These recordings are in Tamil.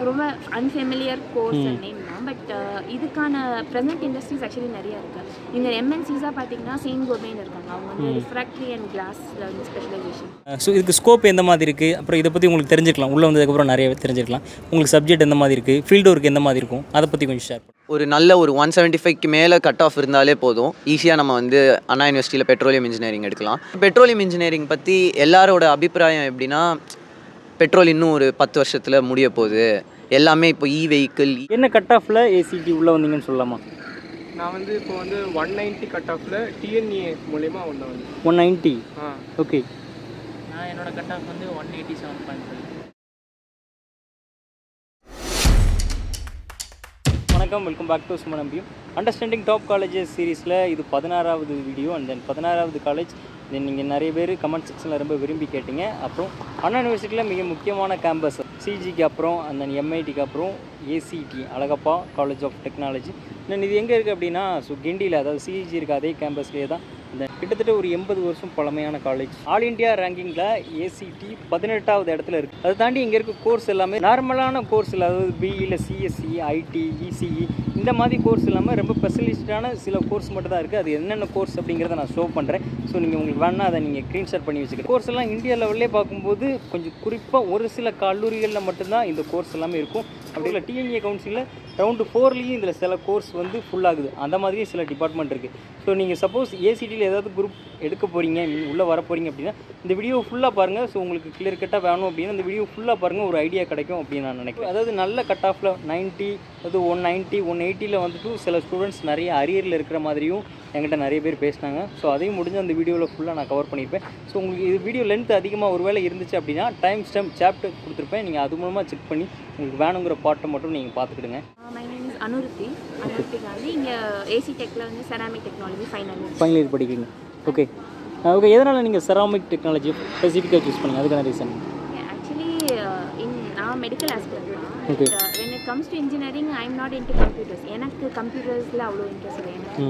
ரொம்ப அன்ஃபெமிலியர் கோர்ஸ் நேம் தான். பட் இதுக்கான ப்ரெசென்ட் இண்டஸ்ட்ரீஸ் ஆக்சுவலி நிறையா இருக்குது. இந்த எம்என்சிஸாக பார்த்தீங்கன்னா செயின்ட் கோபைன் இருக்காங்க. அவங்க வந்து ரிஃப்ராக்டரி அண்ட் கிளாஸில் வந்து ஸ்பெஷலைசேஷன். ஸோ இதுக்கு ஸ்கோப் எந்த மாதிரி இருக்குது, அப்புறம் இதை பற்றி உங்களுக்கு தெரிஞ்சுக்கலாம், உள்ளே வந்ததுக்கப்புறம் நிறைய தெரிஞ்சுக்கலாம். உங்களுக்கு சப்ஜெக்ட் எந்த மாதிரி இருக்குது, ஃபீல்டு ஒர்க் எந்த மாதிரி இருக்கும், அதை பற்றி கொஞ்சம் ஷேர் பண்ணுங்கள். ஒரு நல்ல ஒரு 175க்கு மேலே கட் ஆஃப் இருந்தாலே போதும், ஈஸியாக நம்ம வந்து அண்ணா யூனிவர்சிட்டியில் பெட்ரோலியம் இன்ஜினியரிங் எடுக்கலாம். பெட்ரோலியம் இன்ஜினியரிங் பற்றி எல்லாரோட அபிப்பிராயம் எப்படின்னா, பெட்ரோல் இன்னும் ஒரு 10 வருஷத்தில் முடிய போகுது, எல்லாமே இப்போ வெஹிக்கிள். என்ன கட் ஆஃபில் ஏசிடி உள்ளே வந்தீங்கன்னு சொல்லலாமா? நான் வந்து இப்போ வந்து 190 கட் ஆஃபில் டிஎன்ஏ மூலயமா ஒன்று வந்து 190. ஓகே. நான் என்னோட கட் ஆஃப் வந்து 187.5. வணக்கம், வெல்கம் பேக் டு சுமநம்பியும். அண்டர்ஸ்டாண்டிங் டாப் காலேஜஸ் சீரீஸில் இது 16வது வீடியோ. அண்ட் தென் 16வது காலேஜ் தென் நீங்கள் நிறைய பேர் கமெண்ட் செக்ஷனில் ரொம்ப விரும்பி கேட்டிங்க. அப்புறம் அண்ணா யூனிவர்சிட்டியில் மிக முக்கியமான கேம்பஸ் சிஜிக்கு அப்புறம் அந்த எம்ஐடிக்கு அப்புறம் ACT Alagappa college of technology. Then இது எங்கே இருக்குது அப்படின்னா கிண்டியில், அதாவது சிஜி இருக்க அதே கேம்பஸ்லேயே தான். இந்த கிட்டத்தட்ட ஒரு 80 வருஷம் பழமையான காலேஜ். ஆல் இண்டியா ரேங்கிங்கில் ஏசிடி 18வது இடத்துல இருக்குது. அதை தாண்டி இங்கே இருக்க கோர்ஸ் எல்லாமே நார்மலான கோர்ஸ் இல்லை, அதாவது பிஇயில் சிஎஸ்சி, ஐடி, இசிஇ இந்த மாதிரி கோர்ஸ் இல்லாமல் ரொம்ப ஸ்பெஷலிஸ்டான சில கோர்ஸ் மட்டும் தான் இருக்குது. அது என்னென்ன கோர்ஸ் அப்படிங்கிறத நான் ஷோ பண்ணுறேன். ஸோ நீங்கள் உங்களுக்கு வேணால் அதை நீங்கள் ஸ்க்ரீன்ஷாட் பண்ணி வச்சுக்கிறேன். கோர்ஸ் எல்லாம் இந்தியா லெவல்லே பார்க்கும்போது கொஞ்சம் குறிப்பாக ஒரு சில கல்லூரிகளில் மட்டும்தான் இந்த கோர்ஸ் எல்லாமே இருக்கும். அப்படி இல்லை டிஎன்ஏ கவுன்சிலில் ரவுண்டு 4லேயும் இதில் சில கோர்ஸ் வந்து ஃபுல்லாகுது. அந்த மாதிரியே சில டிபார்ட்மெண்ட் இருக்குது. ஸோ நீங்கள் சப்போஸ் ஏசிடியில் ஏதாவது குரூப் எடுக்க போகிறீங்க, நீங்கள் உள்ளே வர போகிறீங்க அப்படின்னா இந்த வீடியோ ஃபுல்லாக பாருங்கள். ஸோ உங்களுக்கு கிளியர் கட்டாக வேணும் அப்படின்னா இந்த வீடியோ ஃபுல்லாக பாருங்கள், ஒரு ஐடியா கிடைக்கும் அப்படின்னு நான் நினைக்கிறேன். அதாவது நல்ல கட் ஆஃபில் 90, அது 190, 180 வந்துட்டு சில ஸ்டூடெண்ட்ஸ் நிறைய அரியரில் இருக்கிற மாதிரியும் என்கிட்ட நிறைய பேர் பேசினாங்க. ஸோ அதையும் முடிஞ்சு அந்த வீடியோவில் ஃபுல்லாக நான் கவர் பண்ணியிருப்பேன். ஸோ உங்களுக்கு இது வீடியோ லென்த் அதிகமாக ஒரு வேளை இருந்துச்சு அப்படின்னா டைம் ஸ்டெம் சாப்டர் கொடுத்துருப்பேன். நீங்கள் அது மூலமாக செக் பண்ணி உங்களுக்கு வேணுங்கிற பாட்டை மட்டும் நீங்கள் பார்த்துக்கிடுங்க. My name is Anuruthi Gandhi. இங்கே ஏசி டெக்கில் வந்து செராமிக் டெக்னாலஜி ஃபைனல் இயர் படிக்கிறீங்க. Okay okay. எதனால் நீங்கள் செராமிக் டெக்னாலஜி ஸ்பெசிஃபிக்காக சூஸ் பண்ணுங்கள், அதுக்கான ரீசன்? ஆக்சுவலி நான் மெடிக்கல் ஆஸ்பிரண்ட் தான். Okay. when it comes to engineering I am not into computers. எனக்கு கம்ப்யூட்டர்ஸில் அவ்வளோ இன்ட்ரெஸ்ட் இல்லை. எனக்கு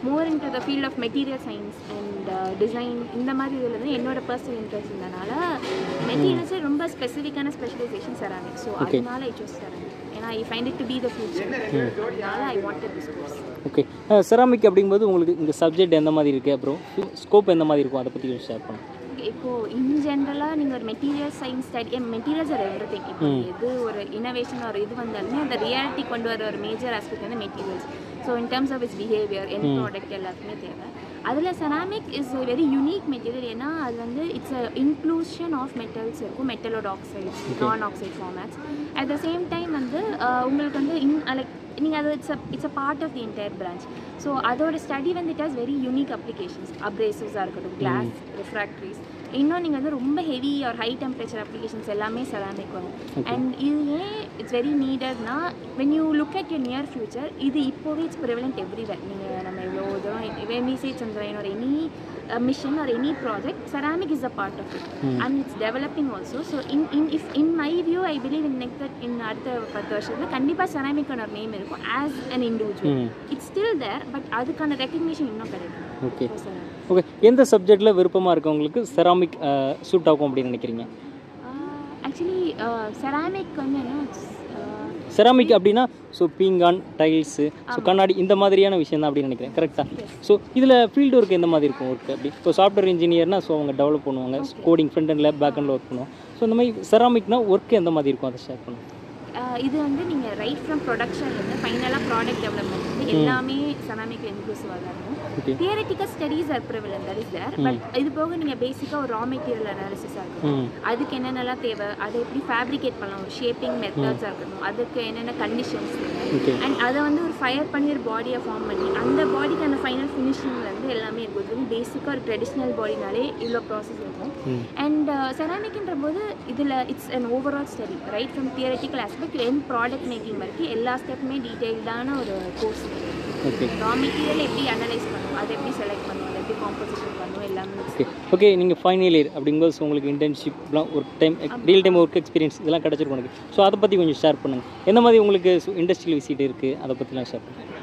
more into the field of material science and design இந்த மாதிரி இதில் வந்து என்னோட பர்சனல் இன்ட்ரெஸ்ட் இருந்தனால மெட்டீரியல்ஸே ரொம்ப ஸ்பெசிஃபிக்கான ஸ்பெஷலைசேஷன் செராமிக். ஸோ அதனால ஐ சூஸ் செராமிக். ஏன்னா I find it to be the future. அதனால I wanted this course. Okay. Ceramic அப்படிங்கும்போது உங்களுக்கு இந்த சப்ஜெக்ட் எந்த மாதிரி இருக்குது, அப்புறம் ஸ்கோப் எந்த மாதிரி இருக்கும், அதை பற்றி கொஞ்சம் ஷேர் பண்ணுங்கள். இப்போது இன் ஜென்ரலாக நீங்கள் ஒரு material science study, materials are everything. இப்போ எது ஒரு இனோவேஷன் ஒரு இது வந்தாலுமே அந்த ரியாலிட்டி கொண்டு வர ஒரு மேஜர் ஆஸ்பெக்ட் வந்து materials. So in terms of its behaviour, என் ப்ராடக்ட் எல்லாத்துக்குமே தேவை. அதில் ceramic is very unique material. ஏன்னா அது வந்து it's a inclusion of metals இருக்கும், மெட்டலோட oxides, non oxide formats. At the same time வந்து உங்களுக்கு வந்து லைக் நீங்கள் அது it's a part of the entire branch. So அதோட ஸ்டடி வந்து it has very unique applications. அப்ரேசிவ்ஸாக இருக்கட்டும், கிளாஸ், ரிஃப்ராக்டரிஸ், இன்னும் நீங்கள் வந்து ரொம்ப heavy or high temperature applications எல்லாமே செராமிக் வரும். அண்ட் இது ஏன் இட்ஸ் வெரி நீடட்னா when you look at your near future, இது இப்போவே இட்ஸ் ப்ரிவலண்ட் எவ்ரிவேர். நீங்கள் நம்ம எவ்வளோ தூரம் when we say Chandrayaan or any mission or any project, ceramic is a part of it. And it's developing also. So in my view I believe in அடுத்த 10 வருஷத்துல கண்டிப்பாக செராமிக்கான ஒரு நேம் இருக்கும் as an individual. It's still there, but அதுக்கான ரெக்கக்னிஷன் இன்னும் கிடைக்கும். Okay okay. எந்த சப்ஜெக்டில் விருப்பமாக இருக்கவங்களுக்கு செராமிக் சூட் ஆகும் அப்படின்னு நினைக்கிறீங்க? ஆக்சுவலி செராமிக் வந்து என்ன, செராமிக் அப்படின்னா ஸோ பீங்கான், டைல்ஸு, ஸோ கண்ணாடி இந்த மாதிரியான விஷயம் தான் அப்படின்னு நினைக்கிறேன். கரெக்டாக? ஸோ இதில் ஃபீல்டு ஒர்க் எந்த மாதிரி இருக்கும் ஒர்க் அப்படி? இப்போ சாஃப்ட்வேர் இன்ஜினியர்னால் ஸோ அவங்க டெவலப் பண்ணுவாங்க, கோடிங் ஃப்ரண்ட் அண்டில் பேக் அண்டில் ஒர்க் பண்ணுவோம். ஸோ இந்த மாதிரி செராமிக்னா ஒர்க் எந்த மாதிரி இருக்கும், அதை ஷேர் பண்ணுவோம். இது வந்து நீங்கள் ரைட் ஃப்ரம் ப்ரொடக்ஷன்லேருந்து ஃபைனலாக ப்ராடக்ட் டெவலப்மெண்ட் வந்து எல்லாமே செராமிக் இன்க்ளூசிவாக தான் இருக்கும். Theoretical studies are prevalent, that is there. But இது போக நீங்கள் பேசிக்காக ஒரு ரா மெட்டீரியல் அனாலிசிஸாக இருக்கணும், அதுக்கு என்னென்னலாம் தேவை, அதை எப்படி ஃபேப்ரிகேட் பண்ணலாம், ஒரு ஷேப்பிங் மெத்தட்ஸாக இருக்கணும், அதுக்கு என்னென்ன கண்டிஷன்ஸ் தேவை, அண்ட் அதை வந்து ஒரு ஃபயர் பண்ணி ஒரு பாடியை ஃபார்ம் பண்ணி அந்த பாடிக்கு அந்த ஃபைனல் ஃபினிஷிங்லேருந்து எல்லாமே இருக்கும். இது வந்து பேசிக்காக ஒரு ட்ரெடிஷ்னல் பாடினாலே இவ்வளோ ப்ராசஸ் இருக்கும். அண்ட் செராமிக்ன்ற போது இதில் it's an overall study right from theoretical aspect N product making வரைக்கும் எல்லா ஸ்டெப்புமே டீட்டெயில்டான ஒரு கோர்ஸ். ரா மெட்டீரியல் எப்படி அனலைஸ் பண்ணுவோம், அதை எப்படி செலக்ட் பண்ணுவோம், அதை எப்படி காம்போசிஷன் பண்ணுவோம், எல்லாமே. Okay okay. நீங்கள் ஃபைனல் இயர் அப்படிங்கும்போது உங்களுக்கு இன்டர்ன்ஷிப்லாம் work time real time work experience இதெல்லாம் கிடச்சிருக்கும் எனக்கு. ஸோ அதை பற்றி கொஞ்சம் ஷேர் பண்ணுங்கள். எந்த மாதிரி உங்களுக்கு இண்டஸ்ட்ரியல் விசிட் இருக்குது, அதை பற்றிலாம் ஷேர் பண்ணுங்கள்.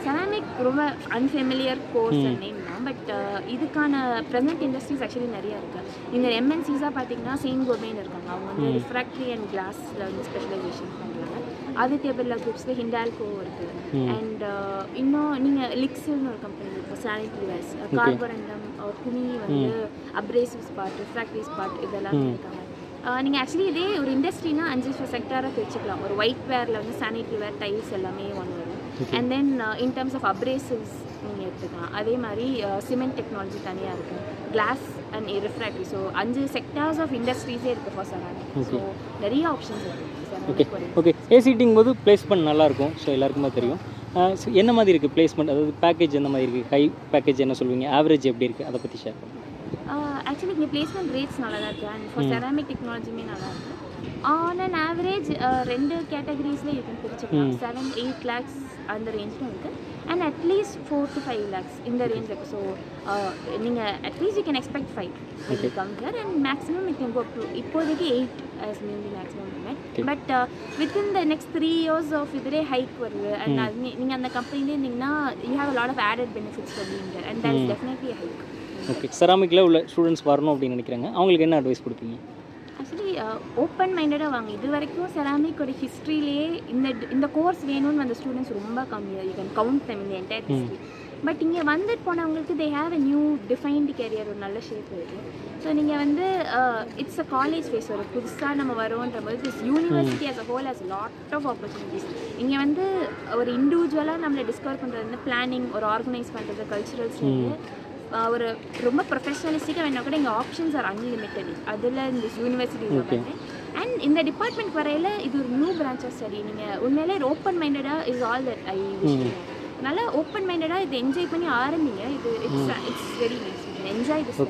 செராமிக் ரொம்ப அன்ஃபெமிலியர் கோர்ஸ் நேம் தான். பட் இதுக்கான ப்ரெசென்ட் இண்டஸ்ட்ரீஸ் ஆக்சுவலி நிறையா இருக்குது. இங்கே எம்என்சிஸாக பார்த்தீங்கன்னா செயின்ட் கோபைன் இருக்காங்க. அவங்க வந்து ரிஃப்ராக்டரி அண்ட் கிளாஸில் வந்து ஸ்பெஷலைசேஷன் பண்ணுறாங்க. ஆதித்ய பிர்லா குரூப்ஸில் ஹிண்டால்கோ இருக்குது. அண்ட் இன்னும் நீங்கள் லிக்ஸில்னு ஒரு கம்பெனி இருக்குது, சானிட்டரி வேர்ஸ், கார்பரண்டம், குமி வந்து அப்ரேசிவ் ஸ்பாட், ரிஃப்ராக்டரி ஸ்பாட் இதெல்லாம் இருக்காங்க. நீங்கள் ஆக்சுவலி இதே ஒரு இண்டஸ்ட்ரினா 5 செக்டாராக பிரிச்சுக்கலாம். ஒரு ஒயிட் வேரில் வந்து சானிட்டரி வேர், டைல்ஸ் எல்லாமே ஒன்று வரும். And then in terms of abrasives நீங்கள் எடுத்துக்கலாம். அதே மாதிரி சிமெண்ட் டெக்னாலஜி தனியாக இருக்குது, glass and refractory. So 5 sectors of இண்டஸ்ட்ரீஸே இருக்குது ஃபார் செராமிக். ஸோ நிறைய ஆப்ஷன்ஸ் இருக்குது. ஓகே ஏசிட்டிங் போது பிளேஸ்மெண்ட் நல்லாயிருக்கும். ஸோ எல்லாருக்குமே தெரியும். என்ன மாதிரி இருக்குது பிளேஸ்மெண்ட், அதாவது பேக்கேஜ் எந்த மாதிரி இருக்குது, ஹை பேக்கேஜ் என்ன சொல்லுவீங்க, ஆவரேஜ் எப்படி இருக்குது, அதை பற்றி ஷேர் பண்ணுங்கள். ஆக்சுவலி இங்கே பிளேஸ்மெண்ட் ரேட்ஸ் நல்லா தான் இருக்குது. அண்ட் ஃபார் செராமிக் டெக்னாலஜியுமே நல்லா இருக்குது. ஆன் அண்ட் ஆவரேஜ் 2 கேட்டகரிஸில் இருக்கும் பிரிச்சுக்கலாம். 7-8 lakhs அந்த ரேஞ்சில் இருக்குது. அண்ட் அட்லீஸ்ட் 4 to 5 lakhs இந்த ரேஞ்ச் இருக்குது. ஸோ நீங்கள் at least you can expect 5 when you come here, and maximum you can go up to இப்போதைக்கு 8 as maybe maximum limit. But within the next 3 years of இதே ஹைக் வருது. அண்ட் அது நீங்கள் அந்த கம்பெனிலே இருந்தீங்கன்னா you have a lot of added benefits for being there, and that is definitely a hike. Okay செராமிக்கில் உள்ள ஸ்டூடெண்ட்ஸ் வரணும் அப்படின்னு நினைக்கிறாங்க, அவங்களுக்கு என்ன அட்வைஸ் கொடுப்பீங்க? ஆக்சுவலி ஓப்பன் மைண்டடாக வாங்க. இது வரைக்கும் செராமிக்கோட ஹிஸ்ட்ரியிலே இந்த கோர்ஸ் வேணும்னு அந்த ஸ்டூடெண்ட்ஸ் ரொம்ப கம்மியாக. யூ கேன் கவுண்ட் தம் இந்த என்டையர் ஹிஸ்ட்ரி. பட் இங்கே வந்துட்டு போனவங்களுக்கு they have a new defined career, ஒரு நல்ல ஷேப் இருக்குது. ஸோ நீங்கள் வந்து இட்ஸ் அ காலேஜ் ஃபேஸ். ஒரு புதுசாக நம்ம வரோன்ற போது this university as a whole has lot of opportunities. இங்கே வந்து ஒரு இண்டிவிஜுவலாக நம்மளை டிஸ்கவர் பண்ணுறது வந்து பிளானிங், ஒரு ஆர்கனைஸ் பண்ணுறது, கல்ச்சுரல்ஸ்லேருந்து ஒரு ரொம்ப ப்ரொஃபஷனலிஸ்டிக்காக வேணால் கூட இங்கே ஆப்ஷன்ஸ் ஆர் அன்லிமிட்டட். அதில் இந்த யூனிவர்சிட்டிஸ் வந்து அண்ட் இந்த டிபார்ட்மெண்ட் வரையில் இது ஒரு நியூ பிரான்ச் ஆஃப் ஸ்டடி. நீங்கள் உண்மையிலே ஓப்பன் மைண்டடாக is all that I wish. நல்லா ஓப்பன் மைண்டடாக இதை என்ஜாய் பண்ணி ஆரம்பிங்க. இது it's very nice. Enjoy this.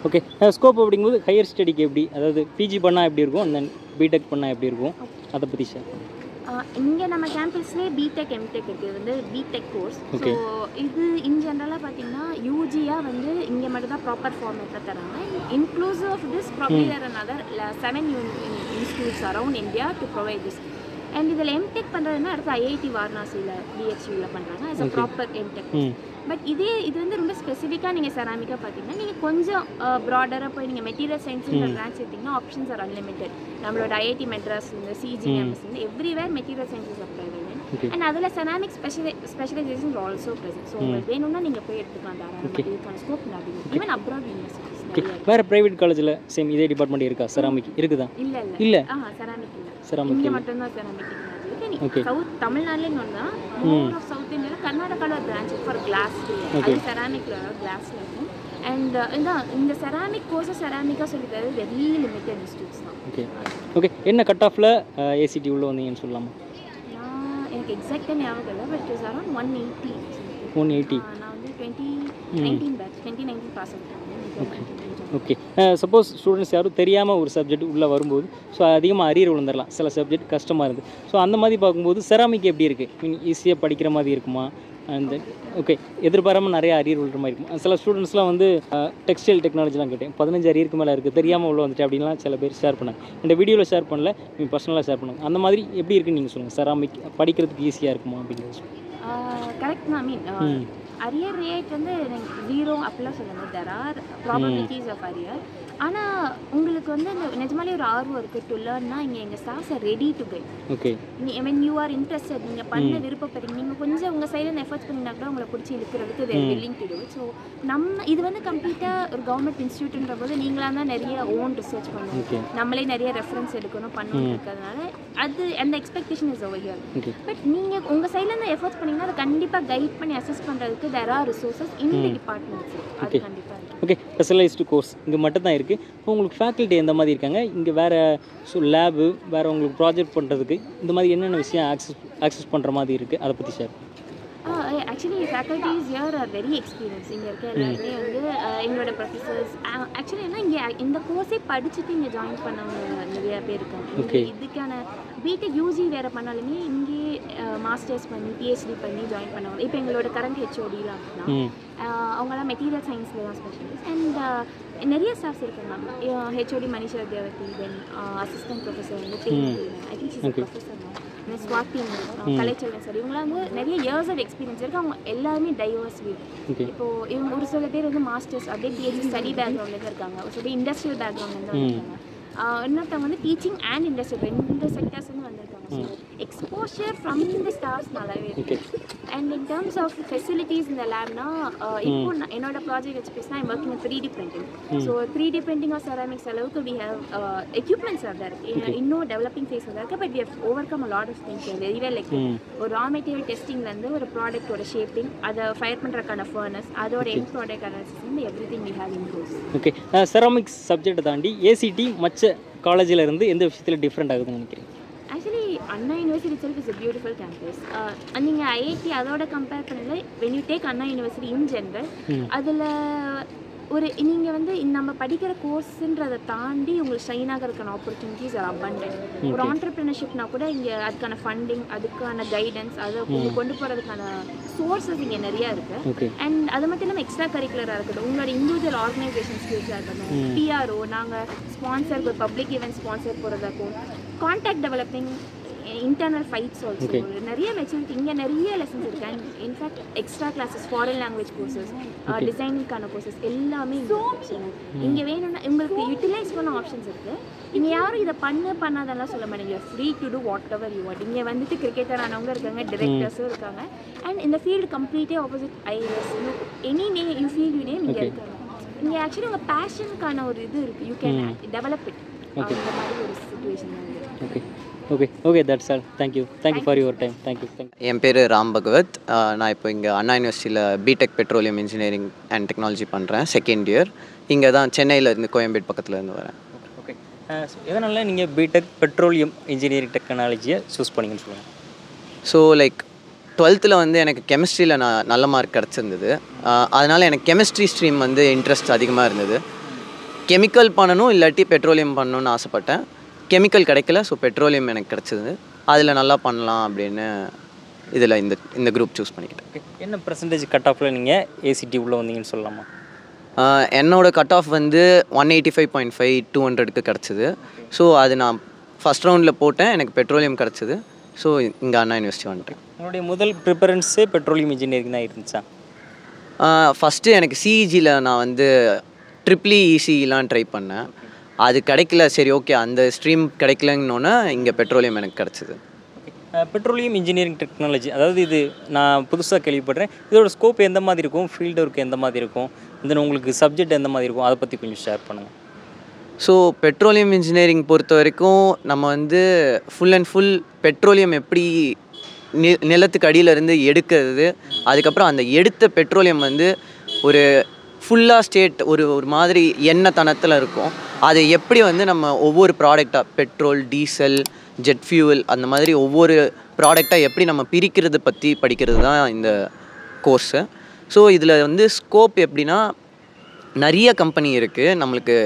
Okay scope அப்படிங்கும்போது ஹையர் ஸ்டடிக்கு எப்படி, அதாவது பிஜி பண்ணால் எப்படி இருக்கும், அண்ட் தென் பிடெக் பண்ணால் எப்படி இருக்கும், அதை பற்றி ஷேர் பண்ணுங்கள். இங்கே நம்ம கேம்பஸ்லேயே பிடெக் எம்டெக் இருக்குது, வந்து பிடெக் கோர்ஸ். ஸோ இது இன் ஜென்ரலாக பார்த்தீங்கன்னா யூஜியாக வந்து இங்கே மட்டும் தான் ப்ராப்பர் ஃபார்மேட்டில் தராங்க. Inclusive of this probably there another 7 institutes around India to provide this. அண்ட் இதில் எம்டெக் பண்ணுறதுன்னா அடுத்து ஐஐடி வாரணாசியில் பிஹெச்யூவில் பண்ணுறாங்க as a proper M Tech. But இது வந்து ரொம்ப ஸ்பெசிஃபிக்காக நீங்கள் செராமிக்காக பார்த்தீங்கன்னா நீங்கள் கொஞ்சம் ப்ராடராக போய் நீங்கள் மெட்டீரியல் சயின்ஸுன்ற பிரான்ச் எடுத்திங்கன்னா ஆப்ஷன்ஸ் ஆர் அன்லிமிட்டட். நம்மளோட ஐஐடி மெட்ராஸ்லேருந்து, சிஜிஎம்எஸ்லேருந்து everywhere material sciences applied. And அதில் ceramic specialisation also present. So உங்களுக்கு வேணும்னா நீங்கள் போய் எடுத்துக்கலாம். தாராளமாக இதுக்கான ஸ்கோப் நிறைய. Even abroad universities. வேறு ப்ரைவேட் காலேஜில் சேம் இதே டிபார்ட்மெண்ட் இருக்கா செராமிக்? இருக்குதா? இல்லை செராமிக் இல்லை. செராமிக் இங்கே மட்டும்தான் செராமிக் டெக்னாலஜி. சவுத் தமிழ்நாடுலேயும் ஒன்று தான். மோர் ஆஃப் சவுத் இந்தியாவில் கர்நாடகாவில் ஒரு பிரான்ச் ஃபார் கிளாஸ். அது செராமிக்கில் கிளாஸில் இருக்கும். அண்ட் இந்த செராமிக் கோர்ஸை செராமிக்காக சொல்லி தரது வெரி லிமிட்டட் இன்ஸ்டியூட்ஸ் தான். ஓகே என்ன கட் ஆஃபில் ஏசிடி உள்ள வந்தீங்கன்னு சொல்லலாமா? எனக்கு எக்ஸாக்டாக ஞாபகம் இல்லை. But it's around 180. 180. நான் வந்து 2019 pass out. Okay suppose students யாரும் தெரியாமல் ஒரு சப்ஜெக்ட் உள்ளே வரும்போது ஸோ அதிகமாக அரியர் விழுந்துடலாம், சில சப்ஜெக்ட் கஷ்டமாக இருக்குது. ஸோ அந்த மாதிரி பார்க்கும்போது செராமிக் எப்படி இருக்குது, மீன் ஈஸியாக படிக்கிற மாதிரி இருக்குமா? அந்த ஓகே எதிர்பாராமல் நிறைய அரியர் விழுற மாதிரி இருக்கும். சில ஸ்டூடெண்ட்ஸ்லாம் வந்து டெக்ஸ்டைல் டெக்னாலஜிலாம் கேட்டேன், 15 அரியருக்கு மேலே இருக்குது, தெரியாமல் உள்ள வந்துட்டு அப்படின்லாம் சில பேர் ஷேர் பண்ணாங்க. இந்த வீடியோவில் ஷேர் பண்ணல, நீங்கள் பர்சனலாக ஷேர் பண்ணுங்க. அந்த மாதிரி எப்படி இருக்குன்னு நீங்கள் சொல்லுங்கள். செராமிக் படிக்கிறதுக்கு ஈஸியாக இருக்குமா அப்படிங்கிறது? கரெக்ட் தான். மீன் அரியர் ரேட் வந்து எனக்கு 0 அப்படிலாம் சொல்லணும். There are probabilities of arrear. ஆனால் உங்களுக்கு வந்து நிஜமாலே ஒரு ஆர்வம் இருக்குது டு லேர்ன்னா இங்கே எங்கள் staffs are ready to guide. Okay when you are interested, நீங்கள் பண்ண விருப்பப்படுறீங்க, நீங்கள் கொஞ்சம் உங்கள் சைடில் எஃபர்ட்ஸ் பண்ணிங்கன்னா கூட உங்களை பிடிச்சி இழுக்கிறதுக்கு தேர் வில்லிங் டு டூ. ஸோ நம்ம இது வந்து கம்ப்ளீட்டாக ஒரு கவர்மெண்ட் இன்ஸ்டியூட்ன்ற போது நீங்களாக தான் நிறைய ஓன் ரிசர்ச் பண்ணணும், நம்மளே நிறைய ரெஃபரன்ஸ் எடுக்கணும் பண்ணணும் இருக்கிறதுனால அது அந்த expectation is over here. But நீங்கள் உங்கள் சைட்லேருந்து எஃபர்ட்ஸ் பண்ணிங்கன்னா அதை கண்டிப்பாக கைட் பண்ணி அசஸ் பண்ணுறதுக்கு there are resources in the departments. அது கண்டிப்பாக ஓகே. ஸ்பெஷலைஸ்டு கோர்ஸ் இங்கே மட்டும் தான் இருக்குது. இப்போ உங்களுக்கு ஃபேக்கல்ட்டி எந்த மாதிரி இருக்காங்க இங்கே? வேறு லேபு, வேறு உங்களுக்கு ப்ராஜெக்ட் பண்ணுறதுக்கு இந்த மாதிரி என்னென்ன விஷயம் ஆக்சஸ் பண்ணுற மாதிரி இருக்குது, அதை பற்றி share. Actually faculties here are very experience. இங்கே இருக்க எல்லாருமே வந்து எங்களோட ப்ரொஃபஸர்ஸ் ஆக்சுவலி என்ன இங்கே இந்த கோர்ஸே படிச்சுட்டு இங்கே ஜாயின் பண்ணவங்க நிறைய பேர் இருக்காங்க. இதுக்கான பிடெக் யூஜி வேறு பண்ணாலுமே இங்கே மாஸ்டர்ஸ் பண்ணி பிஹெச்டி பண்ணி ஜாயின் பண்ணவங்க. இப்போ எங்களோட கரண்ட் ஹெச்ஓடிலாம் அப்படின்னா அவங்களாம் மெட்டீரியல் சயின்ஸில் தான் ஸ்பெஷலிஸ்ட். அண்ட் நிறைய ஸ்டாஃப்ஸ் இருக்காங்க. HOD Manisha Devathi, then assistant professor வந்து I think she's professor. Swathi Kalaiselvan sir இவங்களாம் வந்து நிறைய இயர்ஸ் ஆஃப் எக்ஸ்பீரியன்ஸ் இருக்குது. அவங்க எல்லாருமே டைவர்ஸ் வியூ. இப்போது இவங்க ஒரு சில பேர் வந்து மாஸ்டர்ஸ் அப்படியே பிஹெச்டி ஸ்டடி பேக்ரவுண்ட்லேருந்து இருக்காங்க, ஒரு சில பேர் இண்டஸ்ட்ரியல் பேக்ரவுண்ட்லேருந்து இருக்காங்க, இன்னொருத்தவங்க வந்து டீச்சிங் அண்ட் இண்டஸ்ட்ரியல் 2 செக்டர்ஸ்ன்னு வந்திருக்காங்க. So exposure from the stars நல்லாவே இருக்குது. And in terms of facilities இந்த லேப்னா இப்போ என்னோட ப்ராஜெக்ட் வச்சு பேசினா I'm working 3D printing. So 3D printing of ceramics அளவுக்கு we have equipments are there. இன்னும் டெவலப்பிங் ஃபேஸில் இருக்குது. But we have overcome a lot of things very well. Like ஒரு ரா மெட்டீரியல் டெஸ்டிங்லேருந்து ஒரு ப்ராடக்ட்டோட ஷேப்பிங், அதை ஃபயர் பண்ணுறதுக்கான ஃபர்னஸ், அதோட எண்ட் ப்ராடக்ட் அனாலிசிஸ் வந்து every thing we have includes. Okay, ceramics subject தாண்டி ஏசிடி மற்ற காலேஜில் இருந்து எந்த விஷயத்தில் டிஃப்ரெண்ட் ஆகுதுன்னு நினைக்கிறீங்க? Actually Anna university itself is a beautiful campus. நீங்கள் ஐஐடி அதோட கம்பேர் பண்ணல, when you take Anna university in general, அதில் ஒரு நீங்கள் வந்து நம்ம படிக்கிற கோர்ஸுன்றதை தாண்டி உங்களுக்கு ஷைன் ஆகிறதுக்கான ஆப்பர்ச்சுனிட்டிஸ் ஆர் abundant. ஒரு ஆண்டர்பிரினர்ஷிப்னா கூட இங்கே அதுக்கான ஃபண்டிங், அதுக்கான கைடன்ஸ், அதை கொண்டு போகிறதுக்கான சோர்ஸஸ் இங்கே நிறையா இருக்குது. அண்ட் அது மட்டும் இல்லாமல் எக்ஸ்ட்ரா கரிக்குலராக இருக்கட்டும், உங்களோட இண்டிவிஜுவல் ஆர்கனைசேஷன் ஸ்கில்ஸாக இருக்கட்டும், பிஆர்ஓ, நாங்கள் ஸ்பான்சர் ஒரு பப்ளிக் ஈவெண்ட் ஸ்பான்சர் போகிறதாக்கும், contact developing, internal fights also, நிறைய மெச்சூரிட்டி இங்கே நிறைய லெசன்ஸ் இருக்குது. And in fact extra classes, foreign language courses, டிசைனிங்கான கோர்சஸ் எல்லாமே இங்கே வேணும்னா உங்களுக்கு யூட்டிலைஸ் பண்ண ஆப்ஷன்ஸ் இருக்குது. இங்கே யாரும் இதை பண்ணாதெல்லாம் சொல்ல மாட்டேங்க. Free to do whatever you want. இங்கே வந்துட்டு கிரிக்கெட்டர் ஆனவங்க இருக்காங்க, டிரெக்டர்ஸும் இருக்காங்க. அண்ட் இந்த field completely opposite is any name you feel you name இங்கே இருக்காங்க. இங்கே ஆக்சுவலி உங்கள் பேஷனுக்கான ஒரு இது இருக்குது, யூ கேன் டெவலப் இட். அந்த மாதிரி ஒரு சுச்சுவேஷன் தான் இருக்குது. Okay that's all. Thank you for your time. Thank you. என் பேர் ராம் பகவத். நான் இப்போ இங்கே அண்ணா யூனிவர்சிட்டியில் BTech petroleum engineering and technology பண்ணுறேன், செகண்ட் இயர். இங்கே தான் சென்னையில் இருந்து, கோயம்பேடு பக்கத்தில் இருந்து வரேன். ஓகே, எதனால நீங்கள் பிடெக் பெட்ரோலியம் இன்ஜினியரிங் டெக்னாலஜியை சூஸ் பண்ணிங்கன்னு சொல்லுங்கள். ஸோ லைக் 12th வந்து எனக்கு கெமிஸ்ட்ரியில் நல்ல மார்க் கிடச்சிருந்தது. அதனால் எனக்கு கெமிஸ்ட்ரி ஸ்ட்ரீம் வந்து இன்ட்ரெஸ்ட் அதிகமாக இருந்தது. கெமிக்கல் பண்ணணும் இல்லாட்டி பெட்ரோலியம் பண்ணணும்னு ஆசைப்பட்டேன். கெமிக்கல் கிடைக்கல, ஸோ பெட்ரோலியம் எனக்கு கிடச்சிது. அதில் நல்லா பண்ணலாம் அப்படின்னு இதில் இந்த குரூப் சூஸ் பண்ணிக்கிட்டேன். ஓகே, என்ன பர்சன்டேஜ் கட் ஆஃபில் நீங்கள் ஏசிடி உள்ளே வந்தீங்கன்னு சொல்லலாமா? என்னோடய கட் ஆஃப் வந்து 185.5 200க்கு கிடச்சிது. ஸோ அது நான் ஃபஸ்ட் ரவுண்டில் போட்டேன், எனக்கு பெட்ரோலியம் கிடச்சிது. ஸோ இங்கே அண்ணா யூனிவர்சிட்டி வந்துட்டேன். உங்களுடைய முதல் ப்ரிஃபரன்ஸே பெட்ரோலியம் இன்ஜினியரிங் தான் இருந்துச்சா? ஃபஸ்ட்டு எனக்கு சிஇஜியில் நான் வந்து EEE ட்ரை பண்ணேன். அது கிடைக்கல. சரி ஓகே, அந்த ஸ்ட்ரீம் கிடைக்கலன்னொன்னே இங்கே பெட்ரோலியம் எனக்கு கிடச்சிது. பெட்ரோலியம் இன்ஜினியரிங் டெக்னாலஜி, அதாவது இது நான் புதுசாக கேள்விப்படுறேன். இதோட ஸ்கோப் எந்த மாதிரி இருக்கும், ஃபீல்டு ஒர்க் எந்த மாதிரி இருக்கும், தென் உங்களுக்கு சப்ஜெக்ட் எந்த மாதிரி இருக்கும், அதை பற்றி கொஞ்சம் ஷேர் பண்ணுங்கள். ஸோ பெட்ரோலியம் இன்ஜினியரிங் பொறுத்த வரைக்கும் நம்ம வந்து ஃபுல் அண்ட் ஃபுல் பெட்ரோலியம் எப்படி நிலத்துக்கு அடியிலேருந்து எடுக்கிறது, அதுக்கப்புறம் அந்த எடுத்த பெட்ரோலியம் வந்து ஒரு ஃபுல்லாக ஸ்டேட் ஒரு மாதிரி எண்ணெய் தனத்தில் இருக்கும். அதை எப்படி வந்து நம்ம ஒவ்வொரு ப்ராடக்டாக பெட்ரோல், டீசல், ஜெட் ஃபியூவல், அந்த மாதிரி ஒவ்வொரு ப்ராடக்டாக எப்படி நம்ம பிரிக்கிறது பற்றி படிக்கிறது தான் இந்த கோர்ஸு. ஸோ இதில் வந்து ஸ்கோப் எப்படின்னா நிறைய கம்பெனி இருக்குது. நம்மளுக்கு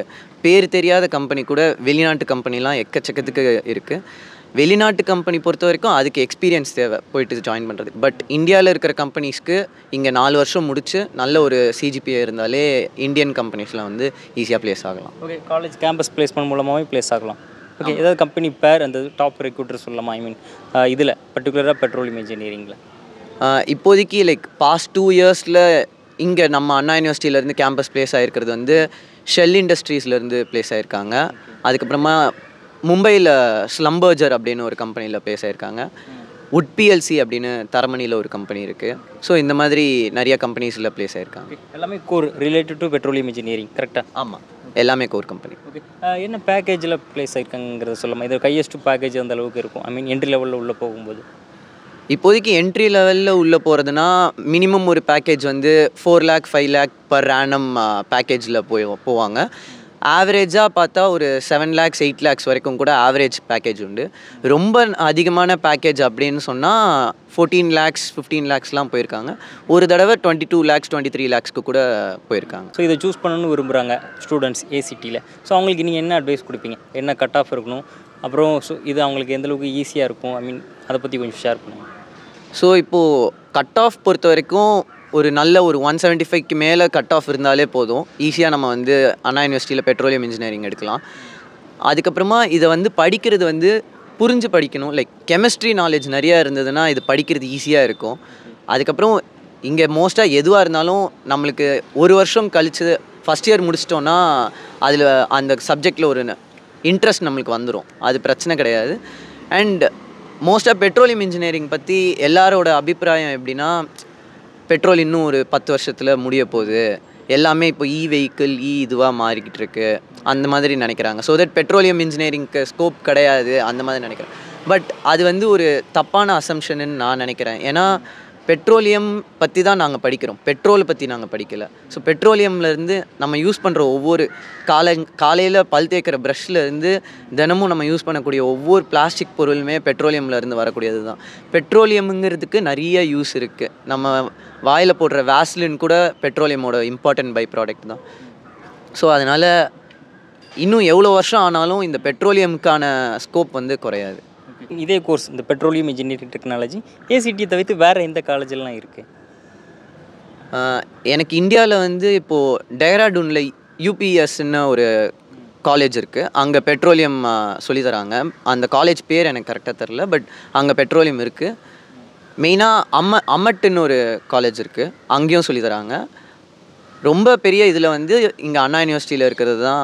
பேர் தெரியாத கம்பெனி கூட, வெளிநாட்டு கம்பெனிலாம் எக்கச்சக்கத்துக்கு இருக்குது. வெளிநாட்டு கம்பெனி பொறுத்த வரைக்கும் அதுக்கு எக்ஸ்பீரியன்ஸ் தேவை போயிட்டு ஜாயின் பண்ணுறது. பட் இந்தியாவில் இருக்கிற கம்பெனிஸ்க்கு இங்கே 4 வருஷம் முடித்து நல்ல ஒரு சிஜிபிஏ இருந்தாலே இந்தியன் கம்பெனிஸில் வந்து ஈஸியாக ப்ளேஸ் ஆகலாம். ஓகே, காலேஜ் கேம்பஸ் பிளேஸ்மெண்ட் மூலமாகவே ப்ளேஸ் ஆகலாம். ஓகே, ஏதாவது கம்பெனி பேர் அந்த டாப் ரெக்ரூட்டர் சொல்லலாமா? ஐ மீன் இதில் பர்டிகுலராக பெட்ரோலியம் இன்ஜினியரிங்கில் இப்போதைக்கு லைக் பாஸ்ட் 2 இயர்ஸில் இங்கே நம்ம அண்ணா யூனிவர்சிட்டியிலேருந்து கேம்பஸ் ப்ளேஸ் ஆகிருக்கிறது வந்து ஷெல் இண்டஸ்ட்ரீஸ்லேருந்து ப்ளேஸ் ஆகிருக்காங்க. அதுக்கப்புறமா மும்பையில் ஸ்லம்பர்ஜர் அப்படின்னு ஒரு கம்பெனியில் ப்ளேஸ் ஆகிருக்காங்க. உட் பிஎல்சி அப்படின்னு தரமணியில் ஒரு கம்பெனி இருக்குது. ஸோ இந்த மாதிரி நிறைய கம்பெனிஸில் ப்ளேஸ் ஆகிருக்காங்க. எல்லாமே core related to petroleum engineering, கரெக்டாக? ஆமாம், எல்லாமே கோர் கம்பெனி. ஓகே, என்ன பேக்கேஜில் ப்ளேஸ் ஆகிருக்காங்கிறத சொல்லலாமா? இது ஹையஸ்ட் பேக்கேஜ் அந்த அளவுக்கு இருக்கும்? ஐ மீன் என்ட்ரி லெவலில் உள்ளே போகும்போது இப்போதைக்கு என்ட்ரி லெவலில் உள்ளே போகிறதுனா மினிமம் ஒரு பேக்கேஜ் வந்து 4 lakh 5 lakh பர் ஆனம் பேக்கேஜில் போவாங்க. ஆவரேஜாக பார்த்தா ஒரு 7 lakhs 8 lakhs வரைக்கும் கூட ஆவரேஜ் பேக்கேஜ் உண்டு. ரொம்ப அதிகமான பேக்கேஜ் அப்படின்னு சொன்னால் 14 lakhs 15 lakhsலாம் போயிருக்காங்க. ஒரு தடவை 22 lakhs 23 lakhsக்கு கூட போயிருக்காங்க. ஸோ இதை சூஸ் பண்ணணும்னு விரும்புகிறாங்க ஸ்டூடெண்ட்ஸ் ஏசிடியில். ஸோ அவங்களுக்கு நீங்கள் என்ன அட்வைஸ் கொடுப்பீங்க? என்ன கட் ஆஃப் இருக்கணும், அப்புறம் இது அவங்களுக்கு எந்தளவுக்கு ஈஸியாக இருக்கும்? ஐ மீன் அதை பற்றி கொஞ்சம் ஷேர் பண்ணுங்கள். ஸோ இப்போது கட் ஆஃப் பொறுத்த வரைக்கும் ஒரு நல்ல ஒரு 175க்கு மேலே கட் ஆஃப் இருந்தாலே போதும், ஈஸியாக நம்ம வந்து அண்ணா யூனிவர்சிட்டியில் பெட்ரோலியம் இன்ஜினியரிங் எடுக்கலாம். அதுக்கப்புறமா இதை வந்து படிக்கிறது வந்து புரிஞ்சு படிக்கணும். லைக் கெமிஸ்ட்ரி நாலேஜ் நிறையா இருந்ததுன்னா இது படிக்கிறது ஈஸியாக இருக்கும். அதுக்கப்புறம் இங்கே மோஸ்ட்டாக எதுவாக இருந்தாலும் நம்மளுக்கு ஒரு வருஷம் கழித்து ஃபஸ்ட் இயர் முடிச்சிட்டோன்னா அதில் அந்த சப்ஜெக்டில் ஒரு இன்ட்ரெஸ்ட் நம்மளுக்கு வந்துடும். அது பிரச்சனை கிடையாது. அண்ட் மோஸ்ட்டாக பெட்ரோலியம் இன்ஜினியரிங் பற்றி எல்லாரோட அபிப்பிராயம் எப்படின்னா, பெட்ரோல் இன்னும் ஒரு 10 வருஷத்தில் முடிய போகுது, எல்லாமே இப்போ வெஹிக்கிள் இதுவாக மாறிக்கிட்டு இருக்கு, அந்த மாதிரி நினைக்கிறாங்க. ஸோ தட் பெட்ரோலியம் இன்ஜினியரிங்க்கு ஸ்கோப் கிடையாது அந்த மாதிரி நினைக்கிறேன். பட் அது வந்து ஒரு தப்பான அசம்ஷன்னு நான் நினைக்கிறேன். ஏன்னா பெட்ரோலியம் பற்றி தான் நாங்கள் படிக்கிறோம், பெட்ரோலை பற்றி நாங்கள் படிக்கலை. ஸோ பெட்ரோலியம்லேருந்து நம்ம யூஸ் பண்ணுற ஒவ்வொரு காலையில் பல் தேய்க்கிற ப்ரஷ்லேருந்து தினமும் நம்ம யூஸ் பண்ணக்கூடிய ஒவ்வொரு பிளாஸ்டிக் பொருளுமே பெட்ரோலியம்லேருந்து வரக்கூடியது தான். பெட்ரோலியமுங்கிறதுக்கு நிறைய யூஸ் இருக்குது. நம்ம வாயில் போடுற வேஸ்லின் கூட பெட்ரோலியமோட இம்பார்ட்டன்ட் பை ப்ராடக்ட் தான். ஸோ அதனால் இன்னும் எவ்வளோ வருஷம் ஆனாலும் இந்த பெட்ரோலியமுக்கான ஸ்கோப் வந்து குறையாது. இதே கோர்ஸ் இந்த பெட்ரோலியம் இன்ஜினியரிங் டெக்னாலஜி ஏசிடி தவிர்த்து வேறு எந்த காலேஜெல்லாம் இருக்குது? எனக்கு இந்தியாவில் வந்து இப்போது டேராடூனில் யூபிஎஸ்ன்னு ஒரு காலேஜ் இருக்குது. அங்கே பெட்ரோலியம் சொல்லித்தராங்க. அந்த காலேஜ் பேர் எனக்கு கரெக்டாக தெரில, பட் அங்கே பெட்ரோலியம் இருக்குது. மெயினாக அம்மட்டுன்னு ஒரு காலேஜ் இருக்குது, அங்கேயும் சொல்லித்தராங்க. ரொம்ப பெரிய இதில் வந்து இங்கே அண்ணா யூனிவர்சிட்டியில் இருக்கிறது தான்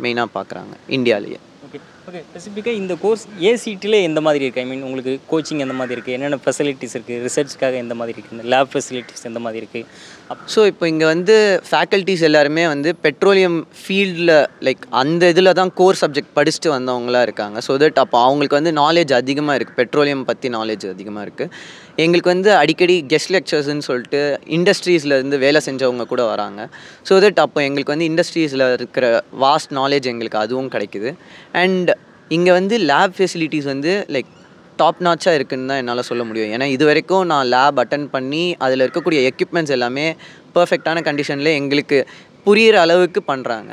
மெயினாக பார்க்குறாங்க இந்தியாவிலேயே. ஓகே, ஸ்பெசிஃபிக்காக இந்த கோர்ஸ் ஏசிடியில் எந்த மாதிரி இருக்குது? ஐ மீன் உங்களுக்கு கோச்சிங் எந்த மாதிரி இருக்குது, என்னென்ன ஃபெசிலிட்டிஸ் இருக்குது, ரிசர்ச்சுக்காக எந்த மாதிரி இருக்குது, இந்த லேப் ஃபெசிலிட்டிஸ் எந்த மாதிரி இருக்குது? ஸோ இப்போ இங்கே வந்து ஃபேக்கல்ட்டிஸ் எல்லாருமே வந்து பெட்ரோலியம் ஃபீல்டில் லைக் அந்த இதில் தான் கோர் சப்ஜெக்ட் படிச்சுட்டு வந்தவங்களாம் இருக்காங்க. ஸோ தட் அப்போ அவங்களுக்கு வந்து நாலேஜ் அதிகமாக இருக்குது, பெட்ரோலியம் பற்றி நாலேஜ் அதிகமாக இருக்குது. எங்களுக்கு வந்து அடிக்கடி கெஸ்ட் லெக்சர்ஸ்ன்னு சொல்லிட்டு இண்டஸ்ட்ரீஸ்லேருந்து வேலை செஞ்சவங்க கூட வராங்க. ஸோ தட் அப்போ எங்களுக்கு வந்து இண்டஸ்ட்ரீஸில் இருக்கிற வாஸ்ட் நாலேஜ் எங்களுக்கு அதுவும் கிடைக்குது. அண்ட் இங்கே வந்து லேப் ஃபெசிலிட்டிஸ் வந்து லைக் டாப் நாச்சாக இருக்குதுன்னு தான் என்னால் சொல்ல முடியும். ஏன்னா இது வரைக்கும் நான் லேப் அட்டன் பண்ணி அதில் இருக்கக்கூடிய எக்யூப்மெண்ட்ஸ் எல்லாமே பர்ஃபெக்டான கண்டிஷனில் எங்களுக்கு புரிகிற அளவுக்கு பண்ணுறாங்க.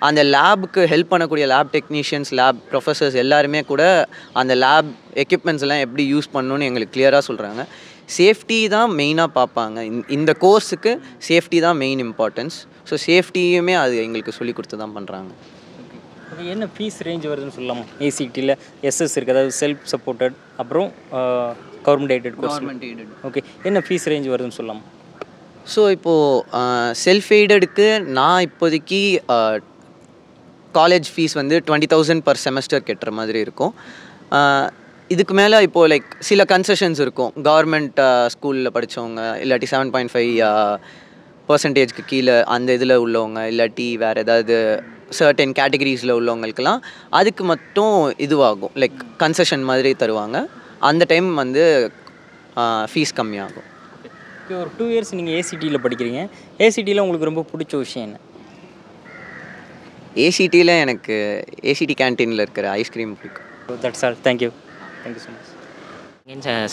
அந்த லேபுக்கு ஹெல்ப் பண்ணக்கூடிய லேப் டெக்னீஷியன்ஸ், லேப் ப்ரொஃபஸர்ஸ் எல்லாருமே கூட அந்த லேப் எக்யூப்மெண்ட்ஸ் எல்லாம் எப்படி யூஸ் பண்ணணுன்னு எங்களுக்கு கிளியராக சொல்கிறாங்க. சேஃப்டி தான் மெயினாக பார்ப்பாங்க. இந்த கோர்ஸுக்கு சேஃப்டி தான் மெயின் இம்பார்ட்டன்ஸ். ஸோ சேஃப்டியுமே அது எங்களுக்கு சொல்லி கொடுத்து தான் பண்ணுறாங்க. ஓகே, என்ன ஃபீஸ் ரேஞ்ச் வருதுன்னு சொல்லலாமா? ஏசிடியில் எஸ்எஸ் இருக்குது, அதாவது செல்ஃப் சப்போர்ட்டட், அப்புறம் கவர்மெண்ட் எய்டட் கோர்ஸ். ஓகே, என்ன ஃபீஸ் ரேஞ்ச் வருதுன்னு சொல்லலாமா? ஸோ இப்போது செல்ஃப் எய்டடுக்கு நான் இப்போதைக்கு காலேஜ் ஃபீஸ் வந்து 20,000 per செமஸ்டர் கட்டுற மாதிரி இருக்கும். இதுக்கு மேலே இப்போது லைக் சில கன்செஷன்ஸ் இருக்கும். கவர்மெண்ட் ஸ்கூலில் படித்தவங்க, இல்லாட்டி 7.5% கீழே அந்த இதில் உள்ளவங்க, இல்லாட்டி வேறு ஏதாவது சர்டன் கேட்டகரிஸில் உள்ளவங்களுக்கெல்லாம் அதுக்கு மட்டும் இதுவாகும், லைக் கன்செஷன் மாதிரி தருவாங்க. அந்த டைம் வந்து ஃபீஸ் கம்மியாகும். ஓகே, ஒரு 2 years நீங்கள் ஏசிடியில் படிக்கிறீங்க. ஏசிடியில் உங்களுக்கு ரொம்ப பிடிச்ச விஷயம் என்ன? ஏசிடியில் எனக்கு ஏசிடி கேன்டீனில் இருக்கிற ஐஸ்கிரீம் பிடிக்கும். That's all. Thank you so much.